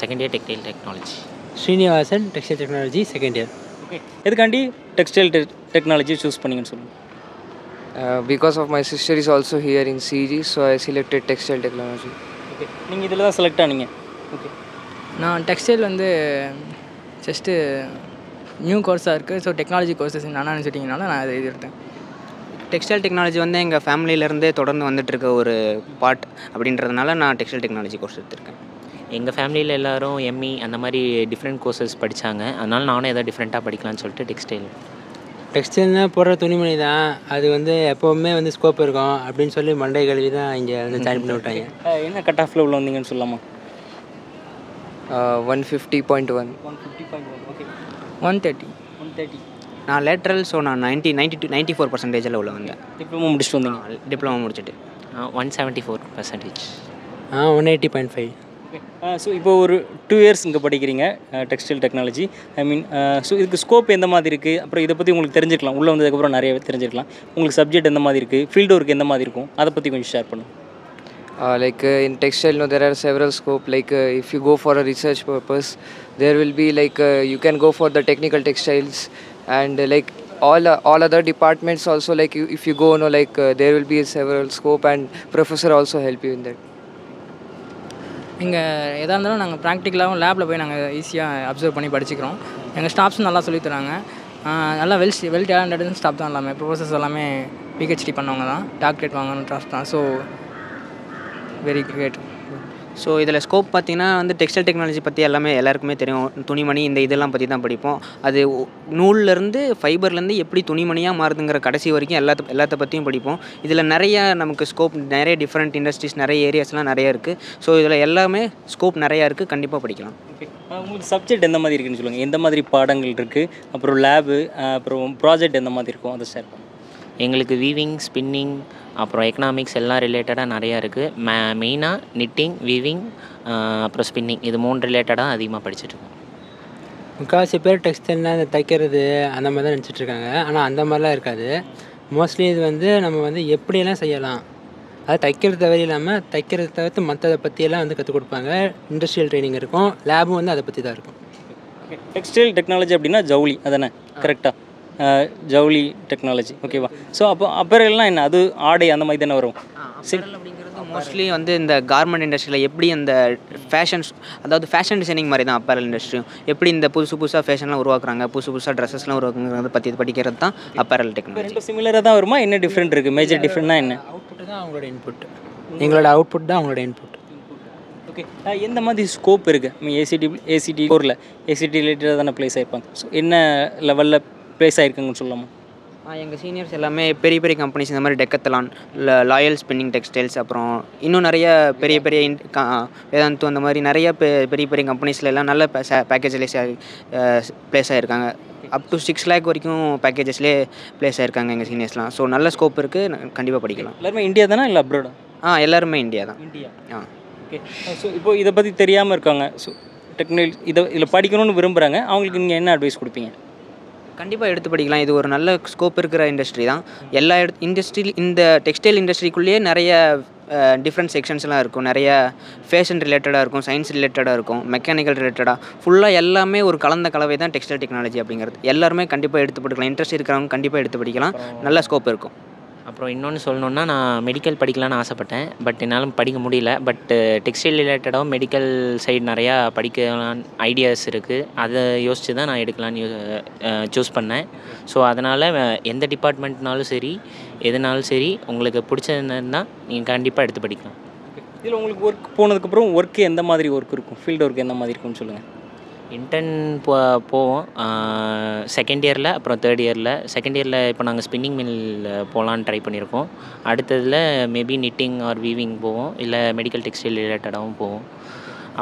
Second year textile technology. Srinivasan, textile technology second year. Okay, எதுக்காண்டி டெக்ஸ்டைல் டெக்னாலஜி சூஸ் பண்ணிங்கன்னு சொல்லுங்கள். Because of my sister is also here in CG, so I selected textile technology. Okay, நீங்கள் இதில் தான் செலக்ட் ஆனீங்க. ஓகே, நான் டெக்ஸ்டைல் வந்து ஜஸ்ட்டு நியூ கோர்ஸாக இருக்குது. ஸோ டெக்னாலஜி கோர்ஸஸ் அண்ணா யூனிவர்சிட்டிங்கனால நான் அதை எடுத்தேன். டெக்ஸ்டைல் டெக்னாலஜி வந்து எங்கள் ஃபேமிலியிலேருந்தே தொடர்ந்து வந்துட்டுருக்க ஒரு பார்ட் அப்படின்றதுனால நான் டெக்ஸ்டைல் டெக்னாலஜி கோர்ஸ் எடுத்திருக்கேன். எங்கள் ஃபேமிலியில் எல்லோரும் எம்இ அந்த மாதிரி டிஃப்ரெண்ட் கோர்சஸ் படித்தாங்க. அதனால் நானும் எதாவது டிஃப்ரெண்ட்டாக படிக்கலாம்னு சொல்லிட்டு டெக்ஸ்டைல். டெக்ஸ்டைல்னால் போடுற துணிமணி தான், அது வந்து எப்போவுமே வந்து ஸ்கோப் இருக்கும் அப்படின்னு சொல்லி மண்டை கழுவி தான் இங்கே வந்து ஜாயின் பண்ணி விட்டாங்க. என்ன கட் ஆஃபில் உள்ள வந்தீங்கன்னு சொல்லலாமா? 150.1. 150.1. ஓகே, 130. நான் லேட்ரல், ஸோ நான் 94% உள்ள வந்தேன். டிப்ளமோ முடிச்சுட்டு வந்தீங்க? டிப்ளமோ முடிச்சுட்டு 174%. 180.5. ஸோ இப்போ ஒரு 2 years இங்கே படிக்கிறீங்க டெக்ஸ்டைல் டெக்னாலஜி. ஐ மீன் ஸோ இதுக்கு ஸ்கோப் எந்த மாதிரி இருக்குது, அப்புறம் இதை பற்றி உங்களுக்கு தெரிஞ்சுக்கலாம், உள்ளே வந்ததுக்கப்புறம் நிறைய தெரிஞ்சுக்கலாம். உங்களுக்கு சப்ஜெக்ட் எந்த மாதிரி இருக்குது, ஃபீல்டு ஒர்க் எந்த மாதிரி இருக்கும், அதை பற்றி கொஞ்சம் ஷேர் பண்ணுங்கள். Like in textile, no, there are several scope. Like if you go for a research purpose, there will be like you can go for the technical textiles, and like all other departments also. Like if you go, no, like there will be several scope, and professor also help you in that. இங்கே எதாக இருந்தாலும் நாங்கள் ப்ராக்டிக்கலாகவும் லேபில் போய் நாங்கள் ஈஸியாக அப்சர்வ் பண்ணி படிச்சுக்கிறோம். எங்கள் ஸ்டாஃப்ஸும் நல்லா சொல்லித்தராங்க. நல்லா வெல் டேலண்டட் ஸ்டாஃப் தான் எல்லாமே. ப்ரொஃபஸர்ஸ் எல்லாமே பிஹெச்டி பண்ணவங்க தான், டாக்டரேட் வாங்கணும் ஸ்டாஃப் தான். So very great. ஸோ இதில் ஸ்கோப் பார்த்திங்கன்னா வந்து டெக்ஸ்டைல் டெக்னாலஜி பற்றி எல்லாமே எல்லாருக்குமே தெரியும். துணிமணி இந்த இதெல்லாம் பற்றி தான் படிப்போம். அது நூல்லேருந்து ஃபைபர்லேருந்து எப்படி துணிமணியாக மாறுதுங்கிற கடைசி வரைக்கும் எல்லாத்த பற்றியும் படிப்போம். இதில் நிறைய நமக்கு ஸ்கோப், நிறைய டிஃப்ரெண்ட் இண்டஸ்ட்ரீஸ், நிறைய ஏரியாஸ்லாம் நிறைய இருக்குது. ஸோ இதில் எல்லாமே ஸ்கோப் நிறையா இருக்குது, கண்டிப்பாக படிக்கலாம். ஓகே, உங்களுக்கு சப்ஜெக்ட் எந்த மாதிரி இருக்குன்னு சொல்லுங்கள். எந்த மாதிரி பாடங்கள் இருக்குது, அப்புறம் லேபு, அப்புறம் ப்ராஜெக்ட் எந்த மாதிரி இருக்கும், அதை ஷேர் பண்ணுங்கள். எங்களுக்கு வீவிங், ஸ்பின்னிங், அப்புறம் எக்கனாமிக்ஸ் எல்லாம் ரிலேட்டடாக நிறையா இருக்குது. மெயினாக நிட்டிங், வீவிங், அப்புறம் ஸ்பின்னிங், இது 3 ரிலேட்டடாக அதிகமாக படிச்சுட்ருக்கோம். முக்கால்வாசி பேர் டெக்ஸ்டைல்னால் இந்த தைக்கிறது அந்த மாதிரி தான் நினச்சிட்ருக்காங்க. ஆனால் அந்த மாதிரிலாம் இருக்காது. மோஸ்ட்லி இது வந்து நம்ம வந்து எப்படியெல்லாம் செய்யலாம், அது தைக்கிறது தவிர இல்லாமல் தைக்கிறத தவிர்த்து மற்றதை பற்றியெல்லாம் வந்து கற்றுக் கொடுப்பாங்க. இண்டஸ்ட்ரியல் ட்ரைனிங் இருக்கும், லேபும் வந்து அதை பற்றி தான் இருக்கும். டெக்ஸ்டைல் டெக்னாலஜி அப்படின்னா ஜவுளி அதானே, கரெக்டாக? ஜவுளி டெக்னாலஜி, ஓகேவா? ஸோ அப்போ அப்பரெல்லாம் என்ன, அது ஆடை அந்த மாதிரி தானே வரும். சரி, அப்படிங்கிறது மோஸ்ட்லி வந்து இந்த கார்மெண்ட் இண்டஸ்ட்ரியில் எப்படி அந்த ஃபேஷன்ஸ், அதாவது ஃபேஷன் டிசைனிங் மாதிரி தான் அப்பரல் இண்டஸ்ட்ரியும். எப்படி இந்த புதுசாக ஃபேஷன்லாம் உருவாக்குறாங்க, புதுசாக ட்ரெஸ்ஸஸ்லாம் உருவாக்குங்கிறத பற்றி படிக்கிறது தான் அப்பரல் டெக்னாலஜி. ரெண்டும் சிமிலராக தான் வருமா, என்ன டிஃப்ரெண்ட் இருக்குது? மேஜர் டிஃப்ரெண்ட்னா என்ன? அவுட்புட்டு தான் அவங்களோட இன்புட், எங்களோட அவுட்புட் தான் அவங்களோட இன்புட். ஓகே, எந்த மாதிரி ஸ்கோப் இருக்குது? ஏசிடி கோரில் ஏசிடி ரிலேட்டடாக தானே ப்ளேஸ் ஆகிருப்பாங்க. ஸோ என்ன லெவலில் ப்ளேஸ் ஆகிருக்காங்கன்னு சொல்லலாமா? எங்கள் சீனியர்ஸ் எல்லாமே பெரிய பெரிய கம்பெனிஸ், இந்த மாதிரி டெக்கத்தலான், லாயல் ஸ்பின்னிங் டெக்ஸ்டைல்ஸ், அப்புறம் இன்னும் நிறைய பெரிய பெரிய வேதாந்து, அந்த மாதிரி நிறைய பெரிய பெரிய கம்பெனிஸில் எல்லாம் நல்ல பேக்கேஜ்லேயே ப்ளேஸ் ஆகிருக்காங்க. அப் டு 6 lakh வரைக்கும் பேக்கேஜஸ்லேயே ப்ளேஸ் ஆகிருக்காங்க எங்கள் சீனியர்ஸ்லாம். ஸோ நல்ல ஸ்கோப் இருக்குது, கண்டிப்பாக படிக்கலாம். எல்லாருமே இந்தியா தானே இல்லை அப்ராடா? எல்லாருமே இந்தியா தான். இந்தியா. ஓகே, ஸோ இப்போ இதை பற்றி தெரியாமல் இருக்காங்க, ஸோ இதில் படிக்கணும்னு விரும்புகிறாங்க, அவங்களுக்கு நீங்கள் என்ன அட்வைஸ் கொடுப்பீங்க? கண்டிப்பாக எடுத்து படிக்கலாம். இது ஒரு நல்ல ஸ்கோப் இருக்கிற இண்டஸ்ட்ரி தான். எல்லா இந்த டெக்ஸ்டைல் இண்டஸ்ட்ரிக்குள்ளேயே நிறைய டிஃப்ரெண்ட் செக்ஷன்ஸ்லாம் இருக்கும். நிறைய ஃபேஷன் ரிலேட்டடாக இருக்கும், சயின்ஸ் ரிலேட்டடாக இருக்கும், மெக்கானிக்கல் ரிலேட்டடாக, ஃபுல்லாக எல்லாமே ஒரு கலந்த கலவை தான் டெக்ஸ்டைல் டெக்னாலஜி அப்படிங்கிறது. எல்லாருமே கண்டிப்பாக எடுத்து படிக்கலாம். இன்ட்ரெஸ்ட் இருக்கிறவங்க கண்டிப்பாக எடுத்து படிக்கலாம். நல்ல ஸ்கோப் இருக்கும். அப்புறம் இன்னொன்று சொல்லணுன்னா, நான் மெடிக்கல் படிக்கலான்னு ஆசைப்பட்டேன். பட் என்னால் படிக்க முடியல. பட் டெக்ஸ்டைல் ரிலேட்டடாகவும் மெடிக்கல் சைடு நிறையா படிக்கலான்னு ஐடியாஸ் இருக்குது. அதை யோசித்து தான் நான் எடுக்கலான்னு சூஸ் பண்ணேன். ஸோ அதனால் எந்த டிபார்ட்மெண்ட்னாலும் சரி, எதுனாலும் சரி, உங்களுக்கு பிடிச்சதுன்னா நீங்கள் கண்டிப்பாக எடுத்து படிக்கலாம். இதில் உங்களுக்கு ஒர்க் போனதுக்கப்புறம் ஒர்க்கு எந்த மாதிரி ஒர்க் இருக்கும், ஃபீல்டு ஒர்க் எந்த மாதிரி இருக்கும்னு சொல்லுங்கள். இன்டர்ன் போவோம் செகண்ட் இயரில், அப்புறம் தேர்ட் இயரில். செகண்ட் இயரில் இப்போ நாங்கள் ஸ்பின்னிங் மில் போகலான்னு ட்ரை பண்ணியிருக்கோம். அடுத்ததில் மேபி நிட்டிங் ஆர் வீவிங் போவோம், இல்லை மெடிக்கல் டெக்ஸ்டைல் ரிலேட்டடாகவும் போவோம்.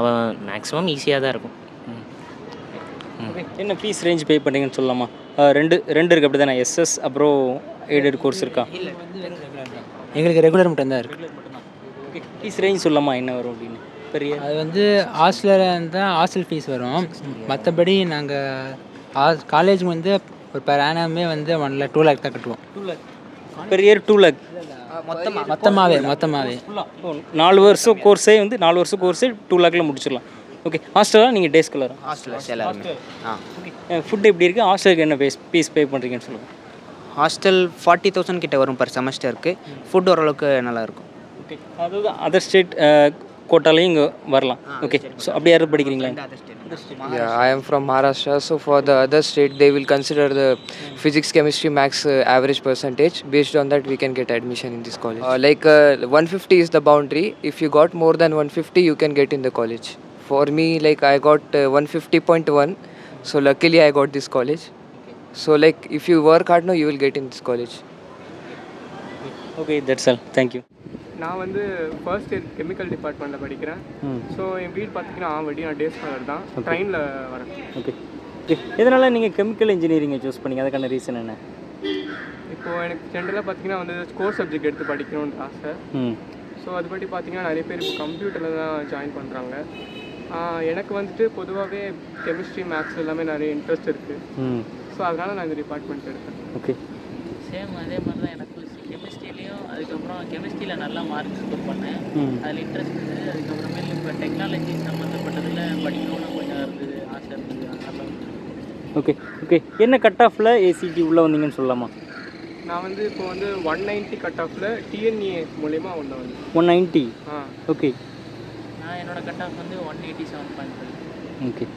அவன் மேக்ஸிமம் ஈஸியாக தான் இருக்கும். என்ன ஃபீஸ் ரேஞ்ச் பே பண்ணுறீங்கன்னு சொல்லலாமா? ரெண்டு இருக்குது அப்படி தானே, எஸ்எஸ் அப்புறம் எய்டட் கோர்ஸ் இருக்கா? எங்களுக்கு ரெகுலர் மட்டும்தான் இருக்குது. ஓகே, ஃபீஸ் ரேஞ்ச் சொல்லலாமா என்ன வரும் அப்படின்னு? பெரிய அது வந்து ஹாஸ்டலில் இருந்தால் ஹாஸ்டல் ஃபீஸ் வரும். மற்றபடி நாங்கள் காலேஜுக்கு வந்து ஒரு பெர் ஆனமே வந்து 1 lakh 2 lakh தான் கட்டுவோம். 2 lakh பெர் இயர்? 2 lakh மொத்தமாகவே 4 வருஷம் கோர்ஸே வந்து 4 வருஷம் கோர்ஸே 2 lakhல முடிச்சிடலாம். ஓகே, ஹாஸ்டலாக நீங்கள் டே ஸ்காலரா? ஹாஸ்டல் எல்லாருமே. ஓகே, ஃபுட் எப்படி இருக்குது? ஹாஸ்டலுக்கு என்ன ஃபீஸ் பே பண்ணுறீங்கன்னு சொல்லுங்கள். ஹாஸ்டல் 40,000 கிட்ட வரும் பர் செமஸ்டருக்கு. ஃபுட் ஓரளவுக்கு நல்லாயிருக்கும். ஓகே, அதாவது அதர் ஸ்டேட் கோட்டாலையும் இங்கே வரலாம். ஓகே, ஸோ அப்படி யாரும் படிக்கிறீங்களா? Yeah, I am from Maharashtra. So for the other state, they will consider the physics, chemistry, maths average percentage. Based on that, we can get admission in this college. 150 is the boundary. If you got more than 150, you can get in the college. For me, I got 150.1. So luckily, I got this college. So if you work hard now, you will get in this college. Okay, that's all. Thank you. நான் வந்து ஃபர்ஸ்ட் இயர் கெமிக்கல் டிபார்ட்மெண்ட்டில் படிக்கிறேன். ஸோ என் வீடு பார்த்தீங்கன்னா ஆவடி, நான் டே ஸ்காலர் தான், ட்ரெயினில் வரேன். ஓகே, இதனால் நீங்கள் கெமிக்கல் இன்ஜினியரிங்கை சூஸ் பண்ணிங்க, அதுக்கான ரீசன் என்ன? இப்போது எனக்கு ஜென்ரலாக பார்த்தீங்கன்னா வந்து கோர் சப்ஜெக்ட் எடுத்து படிக்கணுன்ற ஆசை. ஸோ அது பற்றி பார்த்தீங்கன்னா நிறைய பேர் இப்போ கம்ப்யூட்டரில் தான் ஜாயின் பண்ணுறாங்க. எனக்கு வந்துட்டு பொதுவாகவே கெமிஸ்ட்ரி, மேத்ஸ் எல்லாமே நிறைய இன்ட்ரெஸ்ட் இருக்குது. ஸோ அதனால் நான் இந்த டிபார்ட்மெண்ட் எடுத்தேன். ஓகே, சேம் அதே மாதிரி தான் எனக்கு கெமிஸ்ட்ரிலையும். அதுக்கப்புறம் கெமிஸ்ட்ரியில் நல்லா மார்க் ஸ்கோர் பண்ணேன். அதில் இன்ட்ரெஸ்ட் இருந்தது. அதுக்கப்புறமேல இப்போ டெக்னாலஜி சம்மந்தப்பட்டதில் படிக்கணும்னு கொஞ்சம் இருந்தது, ஆசை இருந்தது. அதனால் ஓகே ஓகே என்ன கட் ஆஃபில் ஏசிடி உள்ளே வந்தீங்கன்னு சொல்லலாமா? நான் வந்து இப்போ வந்து 190 கட் ஆஃபில் டிஎன்ஏ மூலயமா ஒன்று வந்து 190. ஓகே, நான் என்னோடய கட் ஆஃப் வந்து 187.5. Okay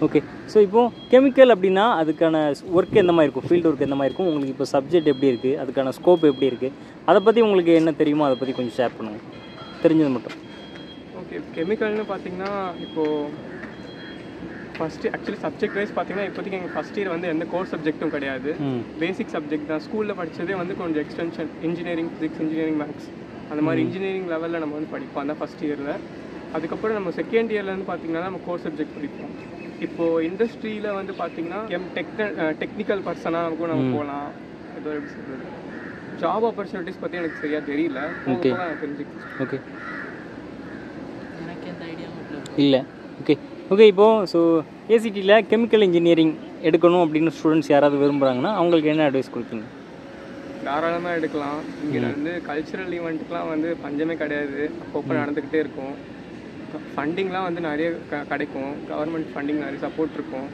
okay. ஸோ இப்போது கெமிக்கல் அப்படின்னா அதுக்கான ஒர்க் எந்த மாதிரி இருக்கும், ஃபீல்டு ஒர்க் எந்த மாதிரி இருக்கும், உங்களுக்கு இப்போ சப்ஜெக்ட் எப்படி இருக்குது, அதுக்கான ஸ்கோப் எப்படி இருக்குது, அதை பற்றி உங்களுக்கு என்ன தெரியுமோ அதை பற்றி கொஞ்சம் ஷேர் பண்ணுங்கள், தெரிஞ்சது மட்டும். ஓகே, கெமிக்கல்னு பார்த்தீங்கன்னா இப்போது ஃபஸ்ட்டு ஆக்சுவலி சப்ஜெக்ட் வைஸ் பார்த்தீங்கன்னா இப்போதைக்கு எங்கள் ஃபஸ்ட் இயர் வந்து எந்த கோர்ஸ் சப்ஜெக்ட்டும் கிடையாது. பேசிக் சப்ஜெக்ட் தான். ஸ்கூலில் படித்ததே வந்து கொஞ்சம் extension engineering physics engineering maths அந்த மாதிரி இன்ஜினியரிங் லெவலில் நம்ம வந்து படிப்போம் அந்த ஃபஸ்ட் இயரில். அதுக்கப்புறம் நம்ம செகண்ட் இயர்லேருந்து பார்த்தீங்கன்னா நம்ம கோர்ஸ் சப்ஜெக்ட் படிப்போம். இப்போது இண்டஸ்ட்ரியில் வந்து பார்த்தீங்கன்னா டெக்னிக்கல் பர்சனாக கூட நம்ம போகலாம். ஏதோ எப்படி சொல்கிறது, ஜாப் ஆப்பர்ச்சுனிட்டிஸ் பற்றி எனக்கு சரியாக தெரியல. ஓகே தெரிஞ்சுக்கலாம். ஓகே எனக்கு எந்த ஐடியாவும் இல்லை. ஓகே ஓகே இப்போது ஸோ ஏசிடியில் கெமிக்கல் இன்ஜினியரிங் எடுக்கணும் அப்படின்னு ஸ்டூடெண்ட்ஸ் யாராவது விரும்புகிறாங்கன்னா அவங்களுக்கு என்ன அட்வைஸ் கொடுப்பீங்க? தாராளமாக எடுக்கலாம். இங்கே வந்து கல்ச்சுரல் ஈவெண்ட்டுக்கெலாம் வந்து பஞ்சமே கிடையாது, அப்பப்போ நடந்துக்கிட்டே இருக்கும். ஃபண்டிங்லாம் வந்து நிறைய கிடைக்கும். கவர்மெண்ட் ஃபண்டிங் நிறைய சப்போர்ட் இருக்கும்.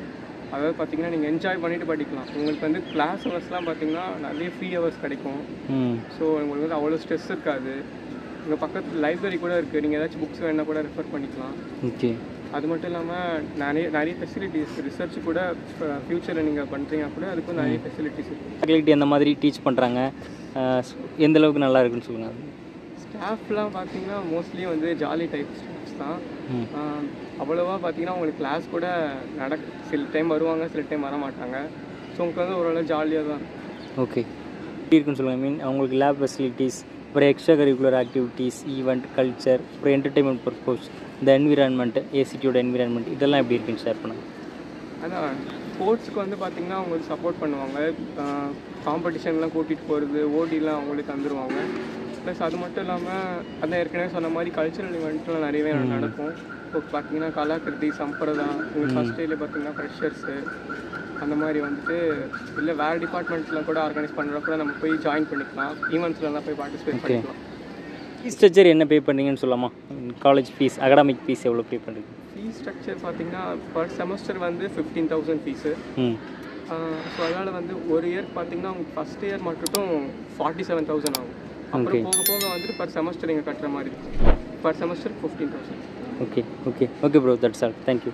அதாவது பார்த்தீங்கன்னா நீங்கள் என்ஜாய் பண்ணிவிட்டு படிக்கலாம். உங்களுக்கு வந்து கிளாஸ் ஹவர்ஸ்லாம் பார்த்தீங்கன்னா நிறைய ஃப்ரீ ஹவர்ஸ் கிடைக்கும். ஸோ உங்களுக்கு வந்து அவ்வளோ ஸ்ட்ரெஸ் இருக்காது. உங்கள் பக்கத்தில் லைப்ரரி கூட இருக்குது, நீங்கள் ஏதாச்சும் புக்ஸ் வேணால் கூட ரெஃபர் பண்ணிக்கலாம். ஓகே அது மட்டும் இல்லாமல் நிறைய ஃபெசிலிட்டிஸ், ரிசர்ச் கூட ஃப்யூச்சரில் நீங்கள் பண்ணுறீங்க கூட அதுக்கும் நிறைய ஃபெசிலிட்டிஸ் இருக்குது. ஃபேக்கல்ட்டி அந்த மாதிரி டீச் பண்ணுறாங்க, எந்த அளவுக்கு நல்லா இருக்குன்னு சொல்லுங்கள். ஸ்டாஃப்லாம் பார்த்தீங்கன்னா மோஸ்ட்லி வந்து ஜாலி டைப் ஸ்டாஃப்ஸ் தான். அவ்வளோவா பார்த்தீங்கன்னா உங்களுக்கு கிளாஸ் கூட சில டைம் வருவாங்க, சில டைம் வர மாட்டாங்க. ஸோ உங்களுக்கு வந்து ஓரளவு ஜாலியாக தான் இருக்கும். ஓகே எப்படி இருக்குன்னு சொல்லுங்கள். மீன் அவங்களுக்கு லேப் ஃபெசிலிட்டிஸ், அப்புறம் extra curricular activities, event, culture, அப்புறம் என்டர்டெயின்மெண்ட் பர்பஸ், இந்த என்விரான்மெண்ட், ஏசிடியோட என்விரான்மெண்ட் இதெல்லாம் எப்படி இருக்குன்னு ஷேர் பண்ணுங்கள். அதான் ஸ்போர்ட்ஸ்க்கு வந்து பார்த்திங்கன்னா அவங்களுக்கு சப்போர்ட் பண்ணுவாங்க. காம்படிஷன்லாம் கூட்டிகிட்டு போகிறது, ஓடிலாம் அவங்களுக்கு தந்துடுவாங்க. ப்ளஸ் அது மட்டும் இல்லாமல் அதான் ஏற்கனவே சொன்ன மாதிரி கல்ச்சுரல் ஈவெண்ட்லாம் நிறையவே நடக்கும். இப்போ பார்த்தீங்கன்னா கலாகிருதி, சம்பிரதா, உங்களுக்கு ஃபஸ்ட் டேலே பார்த்தீங்கன்னா ஃப்ரெஷர்ஸு அந்த மாதிரி வந்துட்டு இல்லை வேறு டிபார்ட்மெண்ட்ஸில் கூட ஆர்கனைஸ் பண்ணுறப்ப நம்ம போய் ஜாயின் பண்ணிக்கலாம். ஈவெண்ட்ஸ்லாம் போய் பார்ட்டிசிபேட் பண்ணிக்கலாம். ஃபீஸ் ஸ்ட்ரக்சர் என்ன பே பண்ணுறீங்கன்னு சொல்லாமா? காலேஜ் ஃபீஸ், அகாடமிக் ஃபீஸ் எவ்வளோ பே பண்ணுறீங்க? ஃபீஸ் ஸ்ட்ரக்சர் பார்த்தீங்கன்னா பர் செமஸ்டர் வந்து 15,000 ஃபீஸு. ஸோ அதனால் வந்து ஒரு இயர் பார்த்தீங்கன்னா உங்களுக்கு ஃபஸ்ட் இயர் மட்டும் 47,000 ஆகும். அப்புறம் போக போக வந்துட்டு பர் செமஸ்டர் நீங்கள் கட்டுற மாதிரி இருக்கும். Per semester 15,000. Okay okay okay bro, that's all. Thank you.